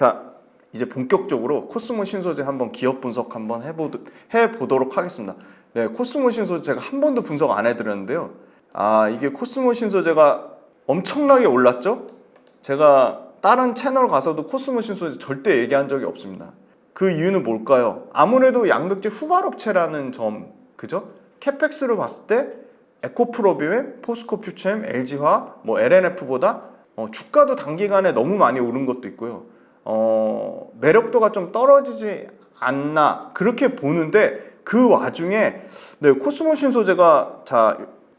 자, 이제 본격적으로 코스모 신소재 한번 기업 분석 한번 해보도록 하겠습니다. 네, 코스모 신소재 제가 한 번도 분석 안 해드렸는데요. 이게 코스모 신소재가 엄청나게 올랐죠? 제가 다른 채널 가서도 코스모 신소재 절대 얘기한 적이 없습니다. 그 이유는 뭘까요? 아무래도 양극재 후발업체라는 점, 그죠? 캐펙스로 봤을 때 에코프로비엠, 포스코퓨처엠, LG화, LNF보다 주가도 단기간에 너무 많이 오른 것도 있고요. 매력도가 좀 떨어지지 않나 그렇게 보는데 그 와중에 코스모 신소재가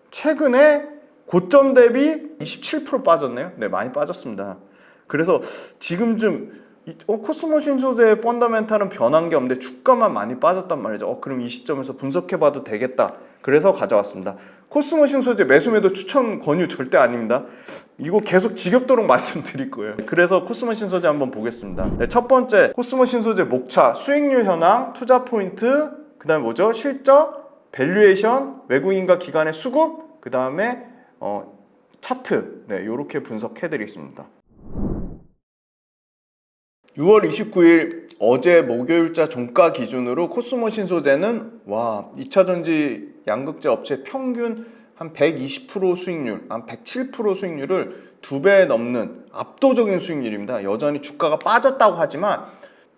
최근에 고점 대비 27% 빠졌네요. 네, 많이 빠졌습니다. 그래서 지금 좀 코스모 신소재의 펀더멘탈은 변한 게 없는데 주가만 많이 빠졌단 말이죠. 그럼 이 시점에서 분석해봐도 되겠다. 그래서 가져왔습니다. 코스모 신소재 매수매도 추천 권유 절대 아닙니다. 이거 계속 지겹도록 말씀드릴 거예요. 그래서 코스모 신소재 한번 보겠습니다. 네, 첫 번째 코스모 신소재 목차, 수익률 현황, 투자 포인트, 그 다음에 뭐죠? 실적, 밸류에이션, 외국인과 기관의 수급, 그 다음에 차트. 네, 이렇게 분석해 드리겠습니다. 6월 29일 어제 목요일자 종가 기준으로 코스모 신소재는 2차전지 양극재 업체 평균 한 120% 수익률, 한 107% 수익률을 2배 넘는 압도적인 수익률입니다. 여전히 주가가 빠졌다고 하지만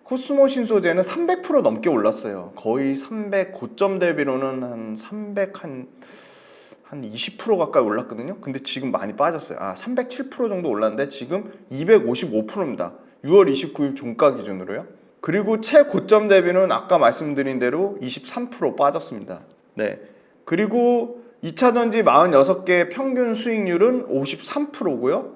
코스모 신소재는 300% 넘게 올랐어요. 거의 300, 고점 대비로는 한 20% 가까이 올랐거든요. 근데 지금 많이 빠졌어요. 307% 정도 올랐는데 지금 255%입니다. 6월 29일 종가 기준으로요. 그리고 최고점 대비는 아까 말씀드린 대로 23% 빠졌습니다. 네. 그리고 2차전지 46개 평균 수익률은 53%고요.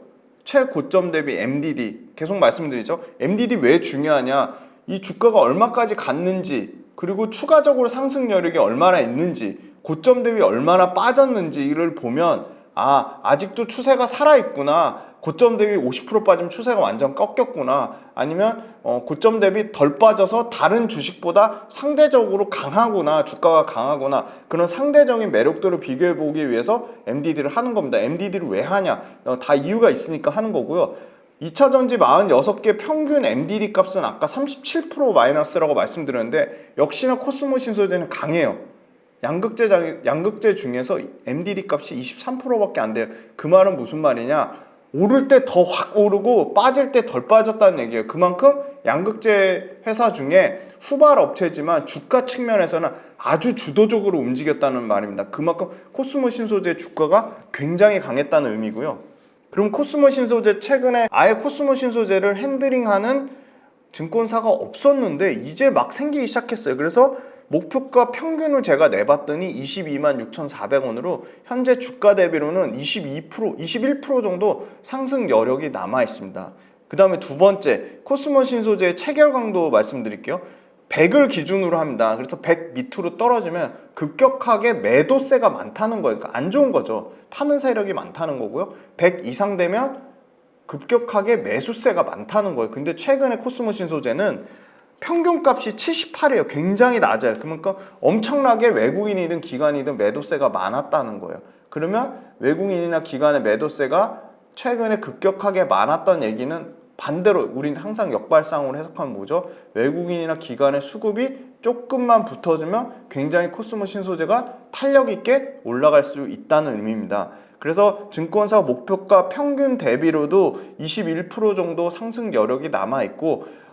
최고점 대비 MDD 계속 말씀드리죠. MDD 왜 중요하냐? 이 주가가 얼마까지 갔는지, 그리고 추가적으로 상승 여력이 얼마나 있는지, 고점 대비 얼마나 빠졌는지를 보면 아직도 추세가 살아있구나. 고점 대비 50% 빠지면 추세가 완전 꺾였구나. 아니면 고점 대비 덜 빠져서 다른 주식보다 상대적으로 강하구나. 주가가 강하구나. 그런 상대적인 매력도를 비교해보기 위해서 MDD를 하는 겁니다. MDD를 왜 하냐? 다 이유가 있으니까 하는 거고요. 2차전지 46개 평균 MDD 값은 아까 37% 마이너스라고 말씀드렸는데 역시나 코스모 신소재는 강해요. 양극재 중에서 MDD 값이 23%밖에 안 돼요. 그 말은 무슨 말이냐? 오를 때 더 확 오르고 빠질 때 덜 빠졌다는 얘기예요. 그만큼 양극재 회사 중에 후발 업체지만 주가 측면에서는 아주 주도적으로 움직였다는 말입니다. 그만큼 코스모 신소재 주가가 굉장히 강했다는 의미고요. 그럼 코스모 신소재 최근에 아예 코스모 신소재를 핸들링하는 증권사가 없었는데 이제 막 생기기 시작했어요. 그래서 목표가 평균을 제가 내봤더니 226,400원으로 현재 주가 대비로는 21% 정도 상승 여력이 남아 있습니다. 그 다음에 두 번째, 코스모 신소재의 체결 강도 말씀드릴게요. 100을 기준으로 합니다. 그래서 100 밑으로 떨어지면 급격하게 매도세가 많다는 거예요. 그러니까 안 좋은 거죠. 파는 세력이 많다는 거고요. 100 이상 되면 급격하게 매수세가 많다는 거예요. 근데 최근에 코스모 신소재는 평균값이 78이에요. 굉장히 낮아요. 그러니까 엄청나게 외국인이든 기관이든 매도세가 많았다는 거예요. 그러면 외국인이나 기관의 매도세가 최근에 급격하게 많았던 얘기는 반대로 우린 항상 역발상으로 해석하면 뭐죠? 외국인이나 기관의 수급이 조금만 붙어주면 굉장히 코스모 신소재가 탄력 있게 올라갈 수 있다는 의미입니다. 그래서 증권사 목표가 평균 대비로도 21% 정도 상승 여력이 남아있고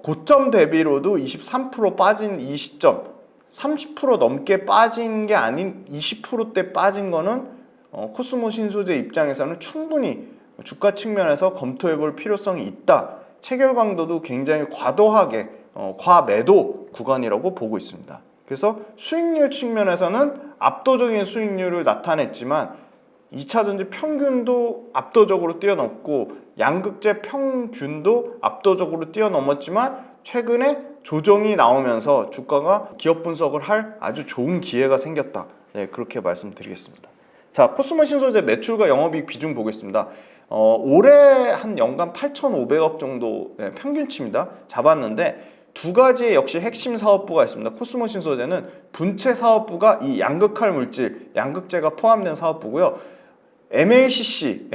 고점 대비로도 23% 빠진 이 시점, 30% 넘게 빠진 게 아닌 20%대 빠진 거는 코스모 신소재 입장에서는 충분히 주가 측면에서 검토해 볼 필요성이 있다. 체결 강도도 굉장히 과도하게 과매도 구간이라고 보고 있습니다. 그래서 수익률 측면에서는 압도적인 수익률을 나타냈지만 2차전지 평균도 압도적으로 뛰어넘고 양극재 평균도 압도적으로 뛰어넘었지만 최근에 조정이 나오면서 주가가 기업 분석을 할 아주 좋은 기회가 생겼다. 네, 그렇게 말씀드리겠습니다. 자, 코스모 신소재 매출과 영업이익 비중 보겠습니다. 올해 한 연간 8,500억 정도 평균치입니다. 잡았는데 두 가지의 역시 핵심 사업부가 있습니다. 코스모 신소재는 분체 사업부가 이 양극할 물질, 양극재가 포함된 사업부고요. MLCC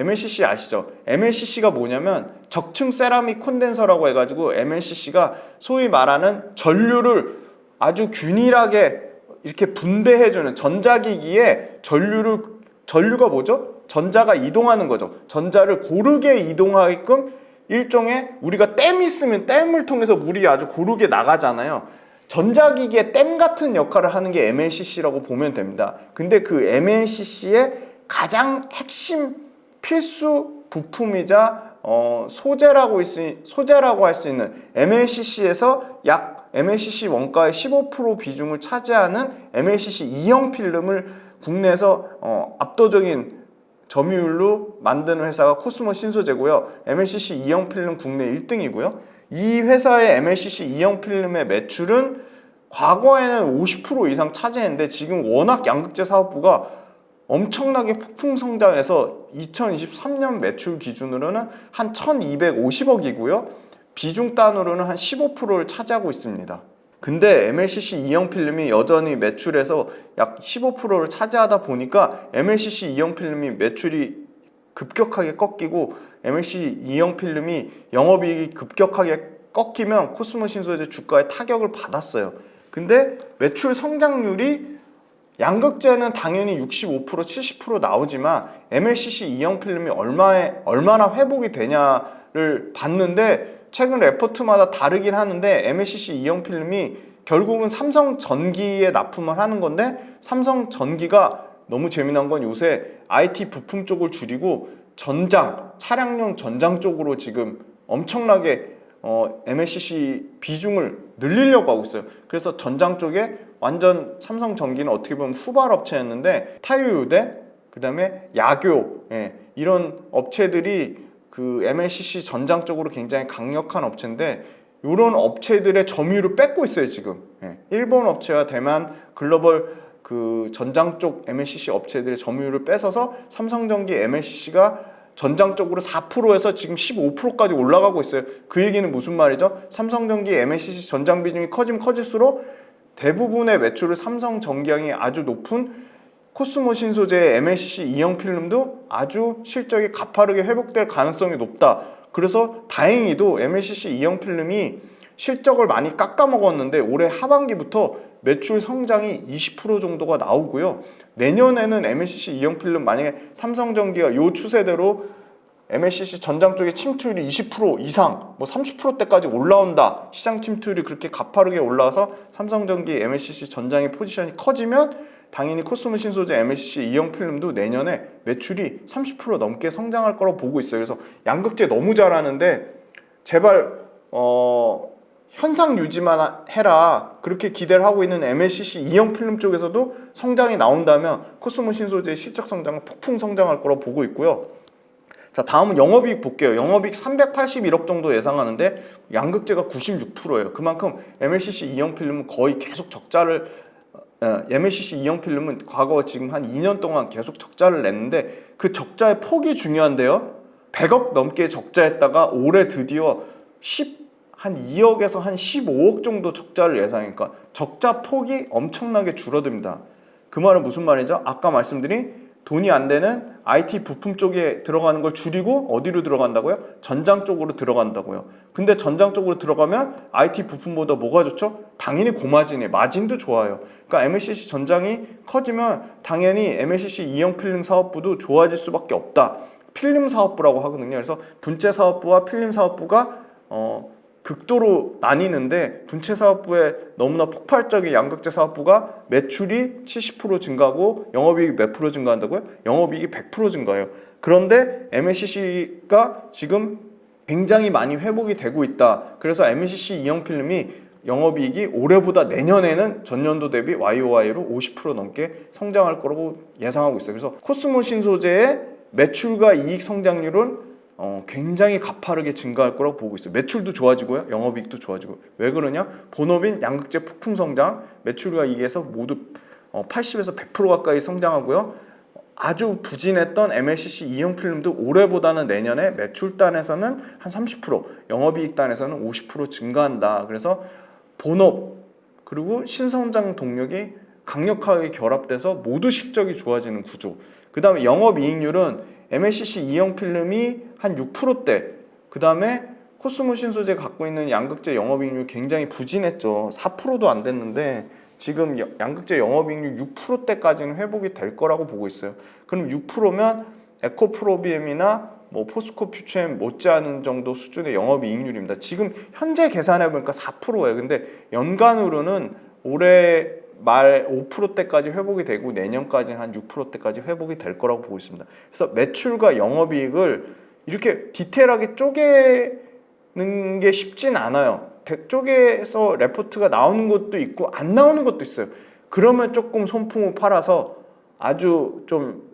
아시죠? MLCC가 뭐냐면 적층 세라믹 콘덴서라고 해가지고 MLCC가 소위 말하는 전류를 아주 균일하게 이렇게 분배해주는 전자기기에 전류가 뭐죠? 전자가 이동하는 거죠. 전자를 고르게 이동하게끔 일종의 우리가 댐이 있으면 댐을 통해서 물이 아주 고르게 나가잖아요. 전자기기의 댐 같은 역할을 하는 게 MLCC라고 보면 됩니다. 근데 그 MLCC의 가장 핵심 필수 부품이자 소재라고 할 수 있는 MLCC에서 약 MLCC 원가의 15% 비중을 차지하는 MLCC 2형 필름을 국내에서 압도적인 점유율로 만드는 회사가 코스모 신소재고요. MLCC 2형 필름 국내 1등이고요. 이 회사의 MLCC 2형 필름의 매출은 과거에는 50% 이상 차지했는데 지금 워낙 양극재 사업부가 엄청나게 폭풍 성장해서 2023년 매출 기준으로는 한 1250억이고요. 비중 단으로는 한 15%를 차지하고 있습니다. 근데 MLCC 2형 필름이 여전히 매출에서 약 15%를 차지하다 보니까 MLCC 2형 필름이 매출이 급격하게 꺾이고 MLCC 2형 필름이 영업이익이 급격하게 꺾이면 코스모 신소재 주가에 타격을 받았어요. 근데 매출 성장률이 양극재는 당연히 65% 70% 나오지만 MLCC 2형 필름이 얼마나 회복이 되냐를 봤는데 최근 레포트마다 다르긴 하는데 MLCC 2형 필름이 결국은 삼성전기에 납품을 하는 건데 삼성전기가 너무 재미난 건 요새 IT 부품 쪽을 줄이고 차량용 전장 쪽으로 지금 엄청나게 MLCC 비중을 늘리려고 하고 있어요. 그래서 전장 쪽에 완전 삼성전기는 어떻게 보면 후발 업체였는데 타요유대, 그 다음에 야교 이런 업체들이 그 MLCC 전장 쪽으로 굉장히 강력한 업체인데 이런 업체들의 점유율을 뺏고 있어요 지금. 일본 업체와 대만 글로벌 그 전장 쪽 MLCC 업체들의 점유율을 뺏어서 삼성전기 MLCC가 전장 쪽으로 4%에서 지금 15%까지 올라가고 있어요. 그 얘기는 무슨 말이죠? 삼성전기 MLCC 전장 비중이 커지면 커질수록 대부분의 매출을 삼성전기형이 아주 높은 코스모 신소재의 MLCC 2형 필름도 아주 실적이 가파르게 회복될 가능성이 높다. 그래서 다행히도 MLCC 2형 필름이 실적을 많이 깎아먹었는데 올해 하반기부터 매출 성장이 20% 정도가 나오고요. 내년에는 MLCC 2형 필름 만약에 삼성전기가 이 추세대로 MLCC 전장 쪽에 침투율이 20% 이상, 뭐 30%대까지 올라온다. 시장 침투율이 그렇게 가파르게 올라와서 삼성전기 MLCC 전장의 포지션이 커지면 당연히 코스모 신소재 MLCC 2형 필름도 내년에 매출이 30% 넘게 성장할 거라고 보고 있어요. 그래서 양극재 너무 잘하는데 제발 현상 유지만 해라. 그렇게 기대를 하고 있는 MLCC 2형 필름 쪽에서도 성장이 나온다면 코스모 신소재의 실적 성장은 폭풍 성장할 거라고 보고 있고요. 자, 다음은 영업이익 볼게요. 영업이익 381억 정도 예상하는데 양극재가 96%예요. 그만큼 MLCC 2형 필름은 거의 계속 적자를 MLCC 2형 필름은 과거 지금 한 2년 동안 계속 적자를 냈는데 그 적자의 폭이 중요한데요. 100억 넘게 적자했다가 올해 드디어 한 2억에서 한 15억 정도 적자를 예상하니까 적자 폭이 엄청나게 줄어듭니다. 그 말은 무슨 말이죠? 아까 말씀드린 돈이 안 되는 IT 부품 쪽에 들어가는 걸 줄이고 어디로 들어간다고요? 전장 쪽으로 들어간다고요. 근데 전장 쪽으로 들어가면 IT 부품보다 뭐가 좋죠? 당연히 고마진이에요. 마진도 좋아요. 그러니까 MLCC 전장이 커지면 당연히 MLCC 2형 필름 사업부도 좋아질 수밖에 없다. 필름 사업부라고 하거든요. 그래서 분체 사업부와 필름 사업부가 극도로 나뉘는데 분체 사업부의 너무나 폭발적인 양극재 사업부가 매출이 70% 증가하고 영업이익이 몇 프로 증가한다고요? 영업이익이 100% 증가해요. 그런데 MLCC가 지금 굉장히 많이 회복이 되고 있다. 그래서 MLCC 2형 필름이 영업이익이 올해보다 내년에는 전년도 대비 YOY로 50% 넘게 성장할 거라고 예상하고 있어요. 그래서 코스모 신소재의 매출과 이익 성장률은 굉장히 가파르게 증가할 거라고 보고 있어요. 매출도 좋아지고요. 영업이익도 좋아지고. 왜 그러냐? 본업인 양극재 폭풍 성장, 매출과 이익에서 모두 80에서 100% 가까이 성장하고요. 아주 부진했던 MLCC 2형 필름도 올해보다는 내년에 매출단에서는 한 30%, 영업이익단에서는 50% 증가한다. 그래서 본업 그리고 신성장 동력이 강력하게 결합돼서 모두 실적이 좋아지는 구조. 그 다음에 영업이익률은 MLCC 2형 필름이 한 6%대 그 다음에 코스모 신소재 갖고 있는 양극재 영업이익률 굉장히 부진했죠. 4%도 안 됐는데 지금 양극재 영업이익률 6%대까지는 회복이 될 거라고 보고 있어요. 그럼 6%면 에코프로비엠이나 뭐 포스코 퓨처엠 못지않은 정도 수준의 영업이익률입니다. 지금 현재 계산해 보니까 4%예요. 근데 연간으로는 올해 말 5%대까지 회복이 되고 내년까지는 한 6%대까지 회복이 될 거라고 보고 있습니다. 그래서 매출과 영업이익을 이렇게 디테일하게 쪼개는 게 쉽진 않아요. 쪼개서 레포트가 나오는 것도 있고 안 나오는 것도 있어요. 그러면 조금 손품을 팔아서 아주 좀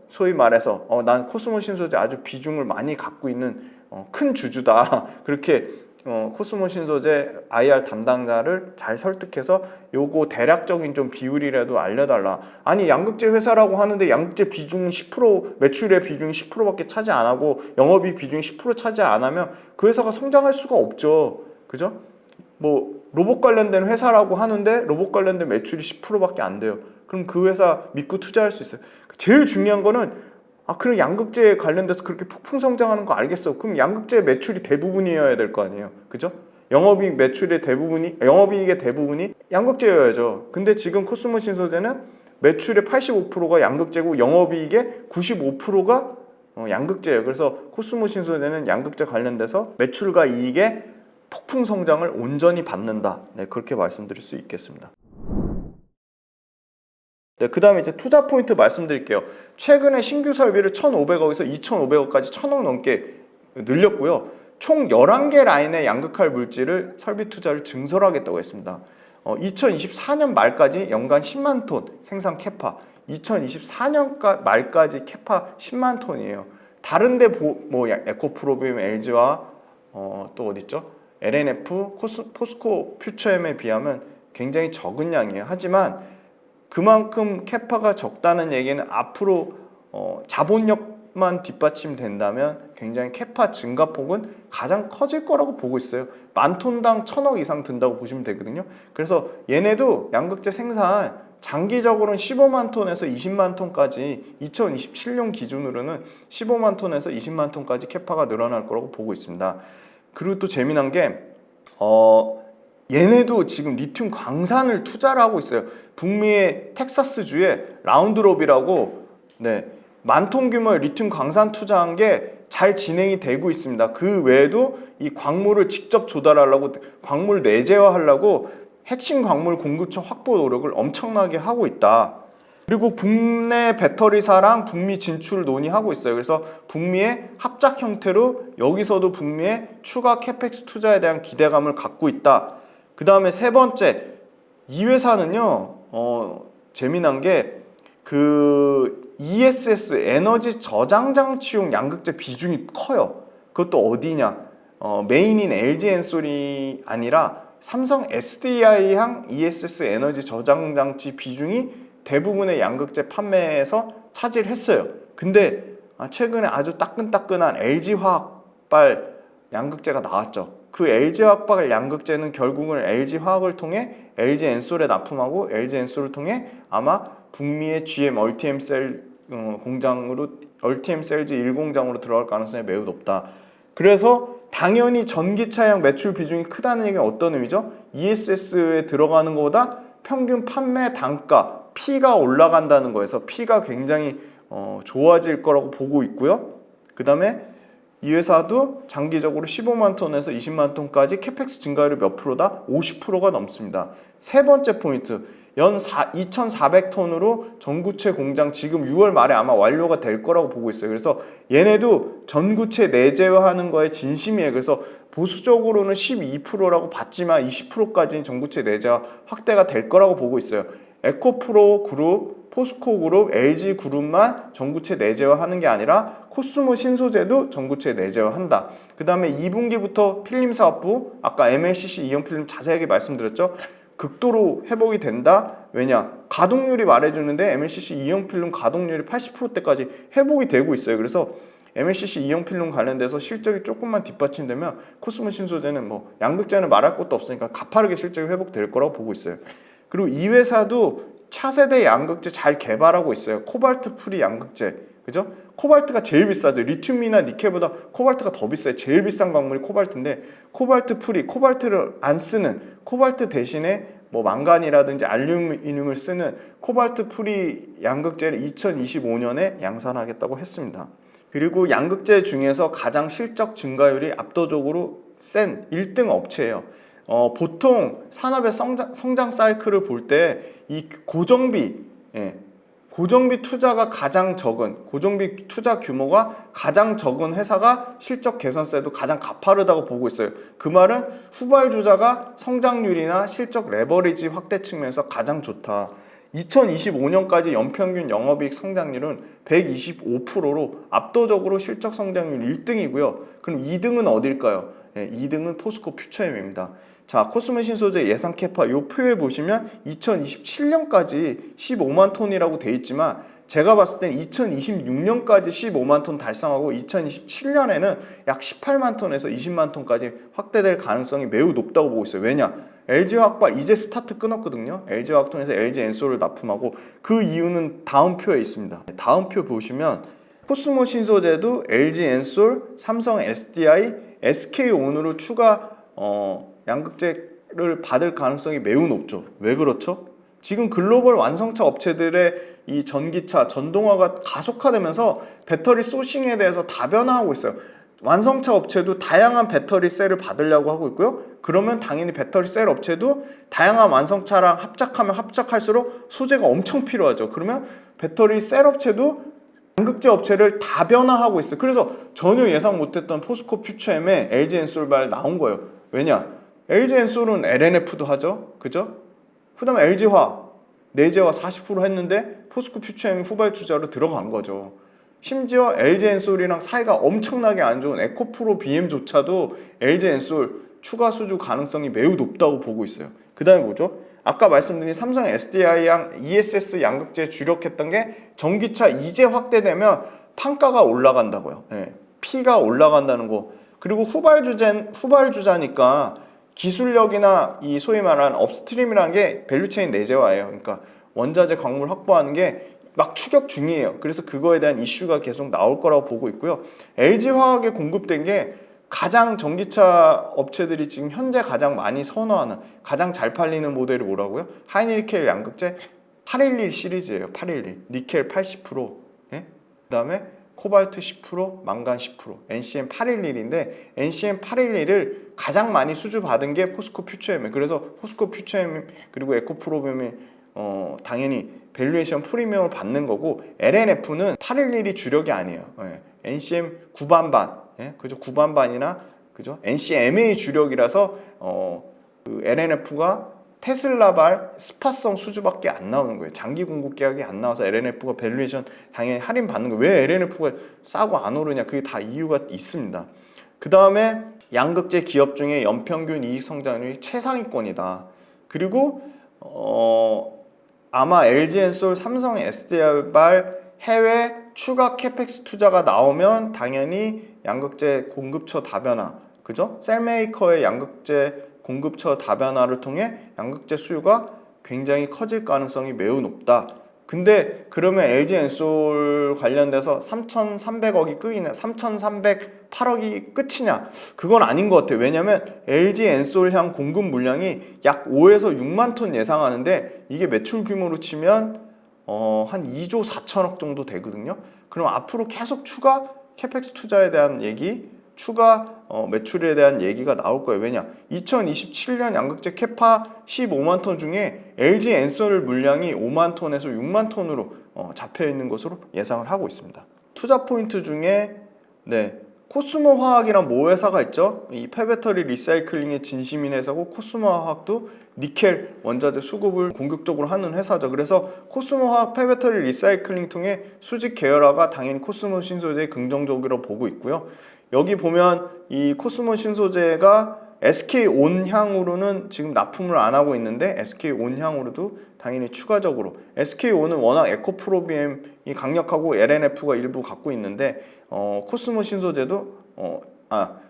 소위 말해서 난 코스모 신소재 아주 비중을 많이 갖고 있는 큰 주주다. 그렇게 코스모 신소재 IR 담당자를 잘 설득해서 요거 대략적인 좀 비율이라도 알려달라. 아니 양극재 회사라고 하는데 양극재 비중 10% 매출의 비중이 10%밖에 차지 안 하고 영업이익 비중이 10% 차지 안 하면 그 회사가 성장할 수가 없죠. 그죠? 뭐 로봇 관련된 회사라고 하는데 로봇 관련된 매출이 10%밖에 안 돼요. 그럼 그 회사 믿고 투자할 수 있어요. 제일 중요한 거는 그럼 양극재 관련돼서 그렇게 폭풍 성장하는 거 알겠어. 그럼 양극재 매출이 대부분이어야 될 거 아니에요. 그죠? 영업이익 매출의 대부분이 영업이익의 대부분이 양극재여야죠. 근데 지금 코스모 신소재는 매출의 85%가 양극재고 영업이익의 95%가 양극재예요. 그래서 코스모 신소재는 양극재 관련돼서 매출과 이익의 폭풍 성장을 온전히 받는다. 네, 그렇게 말씀드릴 수 있겠습니다. 네, 그 다음에 이제 투자 포인트 말씀드릴게요. 최근에 신규 설비를 1,500억에서 2,500억까지 1,000억 넘게 늘렸고요. 총 11개 라인의 양극할 물질을 설비 투자를 증설하겠다고 했습니다. 2024년 말까지 연간 10만 톤 생산 캐파, 2024년 말까지 캐파 10만 톤이에요. 다른데 뭐 에코프로비움 LG와 또 어딨죠? LNF, 포스코 퓨처엠에 비하면 굉장히 적은 양이에요. 하지만 그만큼 캐파가 적다는 얘기는 앞으로 자본력만 뒷받침된다면 굉장히 캐파 증가폭은 가장 커질 거라고 보고 있어요. 만 톤당 1,000억 이상 든다고 보시면 되거든요. 그래서 얘네도 양극재 생산 장기적으로는 15만 톤에서 20만 톤까지 2027년 기준으로는 15만 톤에서 20만 톤까지 캐파가 늘어날 거라고 보고 있습니다. 그리고 또 재미난 게 얘네도 지금 리튬 광산을 투자를 하고 있어요. 북미의 텍사스주에 라운드롭이라고 만톤 규모의 리튬 광산 투자한 게 잘 진행이 되고 있습니다. 그 외에도 이 광물을 직접 조달하려고 광물 내재화하려고 핵심 광물 공급처 확보 노력을 엄청나게 하고 있다. 그리고 국내 배터리사랑 북미 진출을 논의하고 있어요. 그래서 북미의 합작 형태로 여기서도 북미의 추가 캐펙스 투자에 대한 기대감을 갖고 있다. 그 다음에 세 번째, 이 회사는요 재미난 게 ESS 에너지 저장 장치용 양극재 비중이 커요. 그것도 어디냐? 메인인 LG 엔솔이 아니라 삼성 SDI향 ESS 에너지 저장 장치 비중이 대부분의 양극재 판매에서 차지를 했어요. 근데 최근에 아주 따끈따끈한 LG화학발 양극재가 나왔죠. 그 LG화학발 양극재는 결국은 LG화학을 통해 LG 엔솔에 납품하고 LG 엔솔을 통해 아마 북미의 GM 얼티엠셀 공장으로 얼티엠셀즈 1공장으로 들어갈 가능성이 매우 높다. 그래서 당연히 전기차용 매출 비중이 크다는 얘기는 어떤 의미죠? ESS에 들어가는 것보다 평균 판매 단가 P가 올라간다는 거에서 P가 굉장히 좋아질 거라고 보고 있고요. 그 다음에 이 회사도 장기적으로 15만 톤에서 20만 톤까지 캐펙스 증가율이 몇 프로다? 50%가 넘습니다. 세 번째 포인트, 연 2,400톤으로 전구체 공장 지금 6월 말에 아마 완료가 될 거라고 보고 있어요. 그래서 얘네도 전구체 내재화하는 거에 진심이에요. 그래서 보수적으로는 12%라고 봤지만 20%까지는 전구체 내재화 확대가 될 거라고 보고 있어요. 에코프로 그룹, 포스코 그룹, LG 그룹만 전구체 내재화하는 게 아니라 코스모 신소재도 전구체 내재화한다. 그 다음에 2분기부터 필름 사업부, 아까 MLCC 이형 필름 자세하게 말씀드렸죠. 극도로 회복이 된다. 왜냐? 가동률이 말해주는데 MLCC 이형 필름 가동률이 80%대까지 회복이 되고 있어요. 그래서 MLCC 이형 필름 관련돼서 실적이 조금만 뒷받침되면 코스모 신소재는 뭐 양극재는 말할 것도 없으니까 가파르게 실적이 회복될 거라고 보고 있어요. 그리고 이 회사도 차세대 양극재 잘 개발하고 있어요. 코발트 프리 양극재. 그죠? 코발트가 제일 비싸죠. 리튬이나 니켈보다 코발트가 더 비싸요. 제일 비싼 광물이 코발트인데 코발트 프리, 코발트를 안 쓰는, 코발트 대신에 뭐 망간이라든지 알루미늄을 쓰는 코발트 프리 양극재를 2025년에 양산하겠다고 했습니다. 그리고 양극재 중에서 가장 실적 증가율이 압도적으로 센 1등 업체예요. 보통 산업의 성장 사이클을 볼 때 이 고정비 투자가 가장 적은, 고정비 투자 규모가 가장 적은 회사가 실적 개선세도 가장 가파르다고 보고 있어요. 그 말은 후발주자가 성장률이나 실적 레버리지 확대 측면에서 가장 좋다. 2025년까지 연평균 영업이익 성장률은 125%로 압도적으로 실적 성장률 1등이고요. 그럼 2등은 어딜까요? 2등은 포스코 퓨처엠입니다. 자, 코스모 신소재 예상 캐파 요 표에 보시면 2027년까지 15만 톤이라고 돼 있지만 제가 봤을 땐 2026년까지 15만 톤 달성하고 2027년에는 약 18만 톤에서 20만 톤까지 확대될 가능성이 매우 높다고 보고 있어요. 왜냐? LG화학발 이제 스타트 끊었거든요. LG화학 통해서 LG엔솔을 납품하고 그 이유는 다음 표에 있습니다. 다음 표 보시면 코스모 신소재도 LG엔솔, 삼성 SDI, SK온으로 추가 양극재를 받을 가능성이 매우 높죠. 왜 그렇죠? 지금 글로벌 완성차 업체들의 이 전기차, 전동화가 가속화되면서 배터리 소싱에 대해서 다변화하고 있어요. 완성차 업체도 다양한 배터리 셀을 받으려고 하고 있고요. 그러면 당연히 배터리 셀 업체도 다양한 완성차랑 합작하면 합작할수록 소재가 엄청 필요하죠. 그러면 배터리 셀 업체도 양극재 업체를 다변화하고 있어요. 그래서 전혀 예상 못했던 포스코 퓨처엠에 LG엔솔발 나온 거예요. 왜냐? LG엔솔은 LNF도 하죠. 그죠? 그 다음에 LG화학, 내재화 40% 했는데 포스코 퓨처엠이 후발주자로 들어간 거죠. 심지어 LG엔솔이랑 사이가 엄청나게 안 좋은 에코프로 BM조차도 LG엔솔 추가 수주 가능성이 매우 높다고 보고 있어요. 그 다음에 뭐죠? 아까 말씀드린 삼성 SDI랑 ESS 양극재에 주력했던 게 전기차 이제 확대되면 판가가 올라간다고요. P가 올라간다는 거. 그리고 후발주자니까 기술력이나 이 소위 말하는 업스트림이라는 게 밸류체인 내재화예요. 그러니까 원자재 광물 확보하는 게 막 추격 중이에요. 그래서 그거에 대한 이슈가 계속 나올 거라고 보고 있고요. LG화학에 공급된 게 가장 전기차 업체들이 지금 현재 가장 많이 선호하는, 가장 잘 팔리는 모델이 뭐라고요? 하이니켈 양극재 811 시리즈예요. 811. 니켈 80%, 그 다음에 코발트 10%, 망간 10%, NCM 811인데 NCM 811을 가장 많이 수주받은 게 포스코 퓨처엠이에요. 그래서 포스코 퓨처엠 그리고 에코프로빔이 당연히 밸류에이션 프리미엄을 받는 거고, LNF는 811이 주력이 아니에요. NCM 9반반, 그죠? 9반반이나 그죠? NCMA 주력이라서 그 LNF가 테슬라발 스파성 수주밖에 안 나오는 거예요. 장기 공급 계약이 안 나와서 LNF가 밸류에이션 당연히 할인 받는 거예요. 왜 LNF가 싸고 안 오르냐? 그게 다 이유가 있습니다. 그 다음에 양극재 기업 중에 연평균 이익 성장률이 최상위권이다. 그리고 아마 LG엔솔, 삼성 SDI발 해외 추가 캐펙스 투자가 나오면 당연히 양극재 공급처 다변화, 그죠? 셀메이커의 양극재 공급처 다변화를 통해 양극재 수요가 굉장히 커질 가능성이 매우 높다. 근데 그러면 LG엔솔 관련돼서 3,300억이 끝이냐, 3,308억이 끝이냐? 그건 아닌 것 같아요. 왜냐면 LG엔솔향 공급 물량이 약 5에서 6만 톤 예상하는데 이게 매출 규모로 치면 한 2조 4천억 정도 되거든요. 그럼 앞으로 계속 추가 캐펙스 투자에 대한 얘기, 추가 매출에 대한 얘기가 나올 거예요. 왜냐? 2027년 양극재 캐파 15만 톤 중에 LG엔솔 물량이 5만 톤에서 6만 톤으로 잡혀 있는 것으로 예상을 하고 있습니다. 투자 포인트 중에 코스모 화학이란 모 회사가 있죠. 이 폐배터리 리사이클링의 진심인 회사고, 코스모 화학도 니켈 원자재 수급을 공격적으로 하는 회사죠. 그래서 코스모 화학 폐배터리 리사이클링 통해 수직 계열화가 당연히 코스모 신소재에 긍정적으로 보고 있고요. 여기 보면 이 코스모 신소재가 SK온 향으로는 지금 납품을 안 하고 있는데 SK온 향으로도 당연히 추가적으로, SK온은 워낙 에코프로비엠이 강력하고 LNF가 일부 갖고 있는데 코스모 신소재도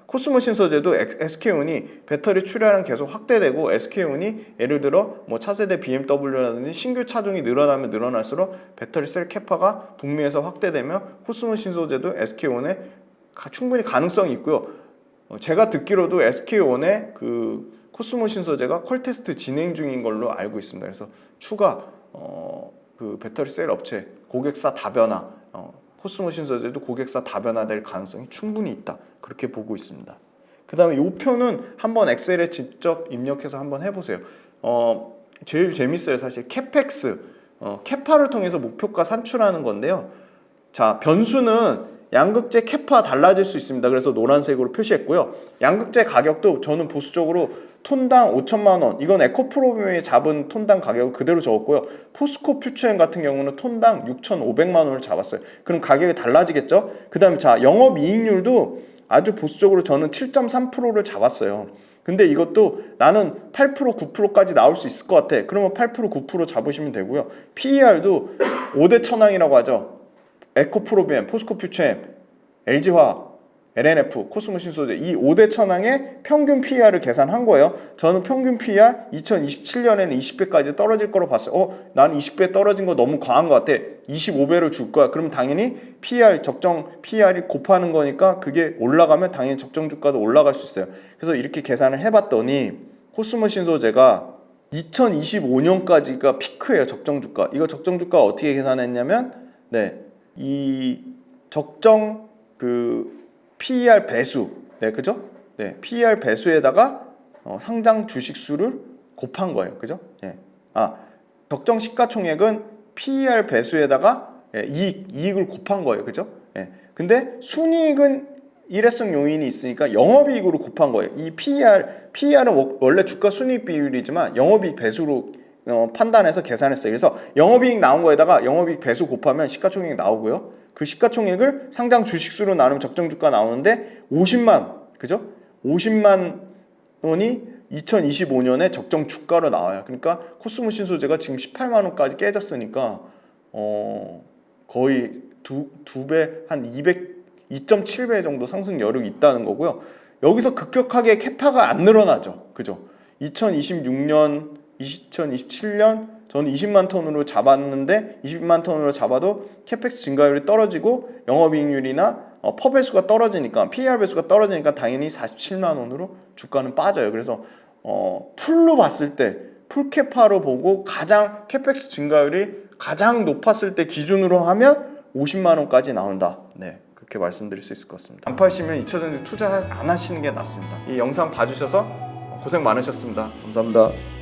코스모 신소재도 SK온이 배터리 출하량 계속 확대되고 SK온이 예를 들어 뭐 차세대 BMW라든지 신규 차종이 늘어나면 늘어날수록 배터리 셀 캐파가 북미에서 확대되며 코스모 신소재도 SK온에 충분히 가능성이 있고요. 제가 듣기로도 SK온의 그 코스모 신소재가 퀄 테스트 진행 중인 걸로 알고 있습니다. 그래서 추가 그 배터리 셀 업체 고객사 다변화, 코스모 신소재도 고객사 다변화될 가능성이 충분히 있다. 그렇게 보고 있습니다. 그 다음에 이 표는 한번 엑셀에 직접 입력해서 한번 해보세요. 제일 재밌어요. 사실 캐펙스, 캐파를 통해서 목표가 산출하는 건데요. 자, 변수는 양극재 캐파 달라질 수 있습니다. 그래서 노란색으로 표시했고요. 양극재 가격도 저는 보수적으로 톤당 5천만 원, 이건 에코프로비움이 잡은 톤당 가격을 그대로 적었고요. 포스코 퓨처엠 같은 경우는 톤당 6,500만 원을 잡았어요. 그럼 가격이 달라지겠죠? 그 다음에 자, 영업이익률도 아주 보수적으로 저는 7.3%를 잡았어요. 근데 이것도 나는 8% 9%까지 나올 수 있을 것 같아. 그러면 8% 9% 잡으시면 되고요. PER도 5대 천왕이라고 하죠. 에코프로비엠, 포스코 퓨처엠, LG화학, LNF, 코스모 신소재 이 5대 천왕의 평균 PER을 계산한 거예요. 저는 평균 PER 2027년에는 20배까지 떨어질 거로 봤어요. 나는 20배 떨어진 거 너무 과한 것 같아. 25배로 줄 거야. 그럼 당연히 PER, 적정 PER이 곱하는 거니까 그게 올라가면 당연히 적정 주가도 올라갈 수 있어요. 그래서 이렇게 계산을 해봤더니 코스모 신소재가 2025년까지가 피크예요. 적정 주가. 이거 적정 주가 어떻게 계산했냐면 이 적정 그 PER 배수, 그죠? PER 배수에다가 상장 주식 수를 곱한 거예요, 그죠? 적정 시가총액은 PER 배수에다가 이익을 곱한 거예요, 그죠? 근데 순이익은 일회성 요인이 있으니까 영업이익으로 곱한 거예요. 이 PER은 원래 주가 순이익 비율이지만 영업이익 배수로 판단해서 계산했어요. 그래서 영업이익 나온 거에다가 영업이익 배수 곱하면 시가총액이 나오고요. 그 시가총액을 상장 주식수로 나누면 적정 주가 나오는데 50만, 그죠? 50만 원이 2025년에 적정 주가로 나와요. 그러니까 코스모 신소재가 지금 18만 원까지 깨졌으니까 거의 두 배, 한 2.7배 정도 상승 여력이 있다는 거고요. 여기서 급격하게 캐파가 안 늘어나죠. 그죠? 2026년, 2027년 저는 20만 톤으로 잡았는데 20만 톤으로 잡아도 캐펙스 증가율이 떨어지고 영업이익률이나 퍼 배수가 떨어지니까 PER 배수가 떨어지니까 당연히 47만 원으로 주가는 빠져요. 그래서 풀로 봤을 때 풀캐파로 보고 가장 캐펙스 증가율이 가장 높았을 때 기준으로 하면 50만 원까지 나온다. 그렇게 말씀드릴 수 있을 것 같습니다. 안 파시면 2차전지 투자 안 하시는 게 낫습니다. 이 영상 봐주셔서 고생 많으셨습니다. 감사합니다.